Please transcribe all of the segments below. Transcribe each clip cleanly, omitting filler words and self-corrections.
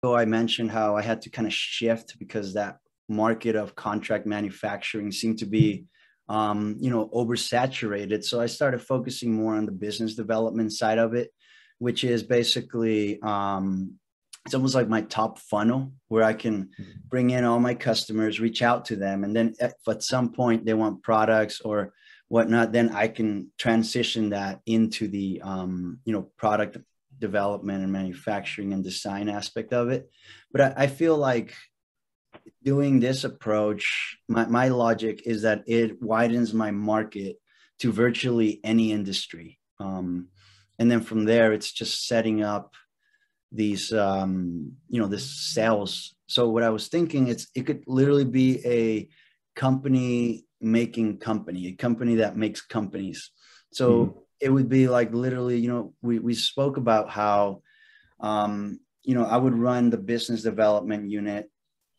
ago, I mentioned how I had to kind of shift because that market of contract manufacturing seemed to be, oversaturated. So I started focusing more on the business development side of it, which is basically, it's almost like my top funnel where I can bring in all my customers, reach out to them. And then if at some point they want products or whatnot, then I can transition that into the, product development and manufacturing and design aspect of it. But I feel like doing this approach, my logic is that it widens my market to virtually any industry. And then from there, it's just setting up these, this sales. So what I was thinking, it could literally be a company making company, a company that makes companies. So it would be like literally, we spoke about how, I would run the business development unit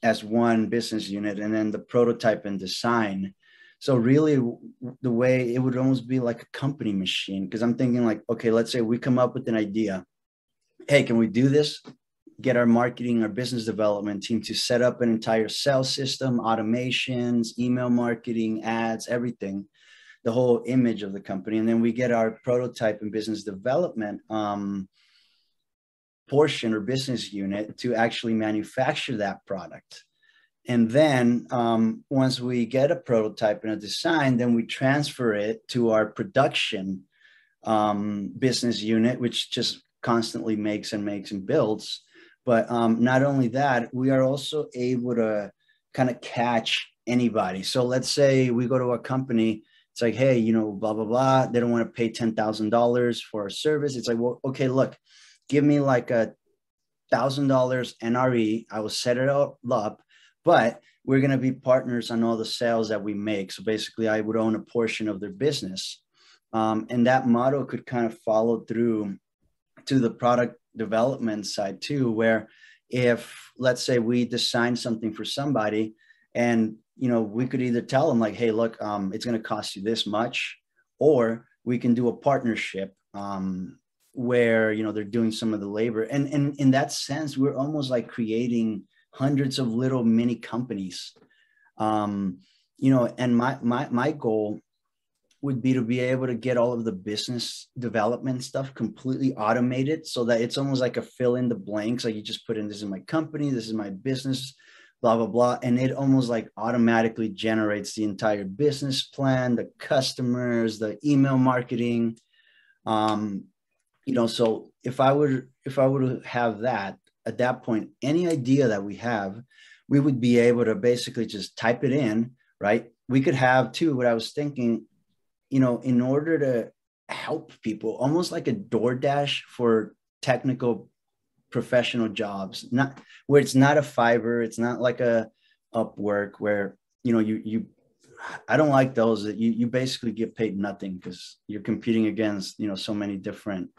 as one business unit and then the prototype and design. So really the way it would almost be like a company machine, because I'm thinking like, okay, let's say we come up with an idea. Hey, can we do this? Get our marketing, our business development team to set up an entire sales system, automations, email marketing, ads, everything, the whole image of the company. And then we get our prototype and business development portion or business unit to actually manufacture that product. And then once we get a prototype and a design, then we transfer it to our production business unit, which just constantly makes and builds. But not only that, we are also able to kind of catch anybody. So let's say we go to a company, it's like, hey, blah, blah, blah. They don't want to pay $10,000 for a service. It's like, well, okay, look, give me like $1,000 NRE. I will set it up, but we're going to be partners on all the sales that we make. So basically I would own a portion of their business. And that model could kind of follow through to the product development side too, where if let's say we design something for somebody and, we could either tell them like, hey, look, it's going to cost you this much, or we can do a partnership where, they're doing some of the labor. And in that sense, we're almost like creating hundreds of little mini companies. And my goal would be to be able to get all of the business development stuff completely automated so that it's almost like a fill in the blanks. Like you just put in, this is my company, this is my business, blah, blah, blah. And it almost like automatically generates the entire business plan, the customers, the email marketing. So if I were to have that at that point, any idea that we have, we would be able to basically just type it in, right? We could have too, what I was thinking, in order to help people, almost like a DoorDash for technical professional jobs, not where it's not a Fiverr, it's not like a Upwork where, I don't like those that you basically get paid nothing because you're competing against, so many different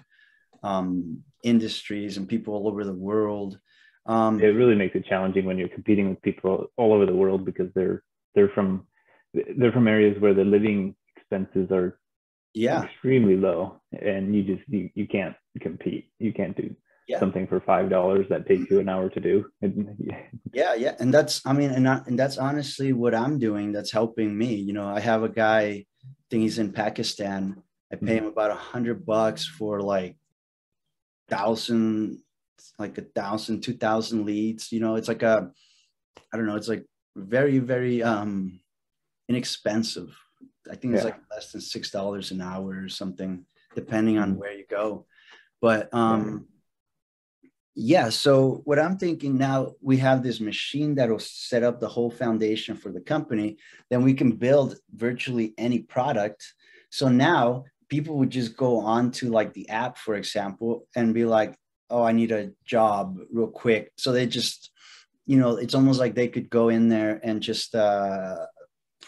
industries and people all over the world. It really makes it challenging when you're competing with people all over the world because they're from areas where the living expenses are extremely low, and you can't compete. You can't do something for $5 that takes you an hour to do. Yeah. And that's, and that's honestly what I'm doing. That's helping me. I have a guy, I think he's in Pakistan. I pay him about $100 for like 1,000, 2,000 leads. It's like I don't know. It's like very, very inexpensive. I think it's like less than $6 an hour or something, depending on where you go. But so what I'm thinking now, we have this machine that will set up the whole foundation for the company. Then we can build virtually any product. So now people would just go on to like the app, for example, and be like, oh, I need a job real quick. So they just, it's almost like they could go in there and just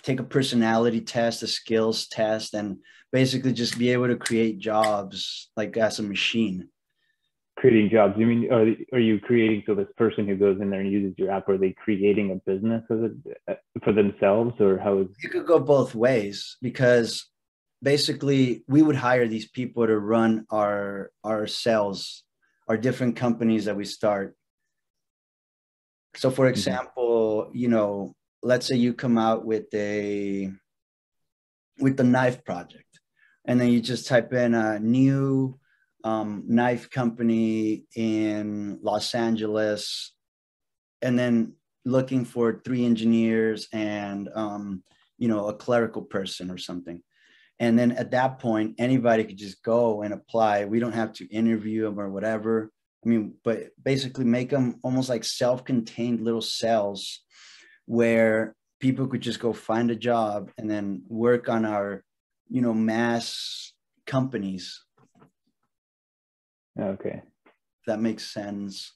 take a personality test, a skills test, and basically just be able to create jobs like as a machine. Creating jobs. You mean, are you creating, so this person who goes in there and uses your app, are they creating a business for themselves, or how is it? Could go both ways, because basically we would hire these people to run our sales, our different companies that we start. So for example, you know, let's say you come out with the knife project, and then you just type in a new knife company in Los Angeles, and then looking for 3 engineers and you know, a clerical person or something. And then at that point, anybody could just go and apply. We don't have to interview them or whatever. I mean, but basically make them almost like self-contained little cells where people could just go find a job and then work on our, you know, mass companies. Okay. If that makes sense.